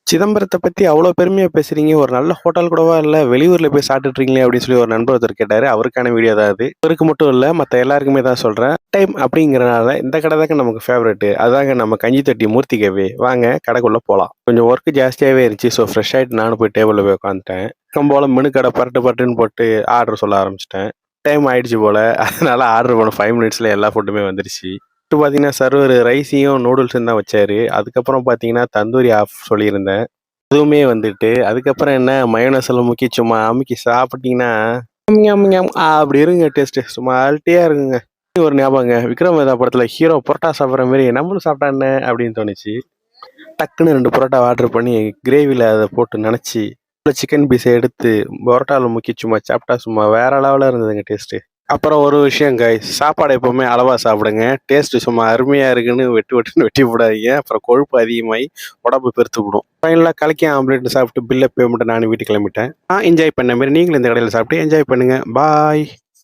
சிதம்பரத்த பத்தி அவ்ளோ பெருமையா பேசுறீங்க. ஒரு நல்ல ஹோட்டல் கூடவா இல்ல, வெளியூர்ல போய் சாப்பிட்டுருக்கீங்களே அப்படின்னு சொல்லி ஒரு நண்பர் ஒருத்தர் கேட்டாரு. அவருக்கான வீடியோ தான் அது. இவருக்கு மட்டும் இல்ல, மத்த எல்லாருக்குமே தான் சொல்றேன். டைம் அப்படிங்கிறனால இந்த கடை தாங்க நமக்கு ஃபேவரைட். அதாங்க நம்ம கஞ்சி தொட்டி மூர்த்தி கேஃபே. வாங்க கடைக்குள்ள போலாம். கொஞ்சம் ஒர்க் ஜாஸ்தியாவே இருந்துச்சு. ஸோ ஃப்ரெஷ் ஆயிட்டு நானும் போய் டேபிள்ல போய் உட்காந்துட்டேன். வழக்கம் போல மெனு கடை பரட்டு பரட்டுன்னு போட்டு ஆர்டர் சொல்ல ஆரம்பிச்சிட்டேன். டைம் ஆயிடுச்சு போல. அதனால ஆர்டர் பண்ண 5 மினிட்ஸ்ல எல்லா ஃபுட்டுமே வந்துருச்சு. ஃபர்ஸ்ட் பார்த்தீங்கன்னா சர்வர் ரைஸையும் நூடுல்ஸும் தான் வச்சாரு. அதுக்கப்புறம் பார்த்தீங்கன்னா தந்தூரி ஆஃப் சொல்லியிருந்தேன். அதுவுமே வந்துட்டு, அதுக்கப்புறம் என்ன மயோனைஸ்ல முக்கி சும்மா அமுக்கி சாப்பிட்டீங்கன்னா, ஞம் ஞம் அப்படி இருங்க டேஸ்ட்டு. சும்மா அல்ட்டியா இருக்குங்க. ஒரு ஞாபகங்க, விக்ரம் வேதா படத்துல ஹீரோ புரோட்டா சாப்பிடுற மாரி நம்மளும் சாப்பிட்டா என்ன அப்படின்னு தோணுச்சு. டக்குன்னு 2 புரோட்டா ஆர்டர் பண்ணி கிரேவில அத போட்டு நனைச்சு, சிக்கன் பீஸ எடுத்து புரோட்டால முக்கி சும்மா சாப்பிட்டா சும்மா வேற லெவல்ல இருந்ததுங்க டேஸ்ட்டு. அப்புறம் ஒரு விஷயம் கைஸ், சாப்பாடு எப்பவுமே அளவா சாப்பிடுங்க. டேஸ்ட் சும்மா அருமையா இருக்குன்னு வெட்டுன்னு வெட்டி போடாதீங்க. அப்புறம் கொழுப்பு அதிகமாகி உடம்பு பெருத்துக்கிடும். ஃபைனலா கலக்கி ஆம்லெட் சாப்பிட்டு பில்ல பேமெண்ட் நானும் வீட்டுக்கு கிளம்பிட்டேன். நான் என்ஜாய் பண்ண மாரி நீங்களும் இந்த கடையில் சாப்பிட்டு என்ஜாய் பண்ணுங்க. பாய்.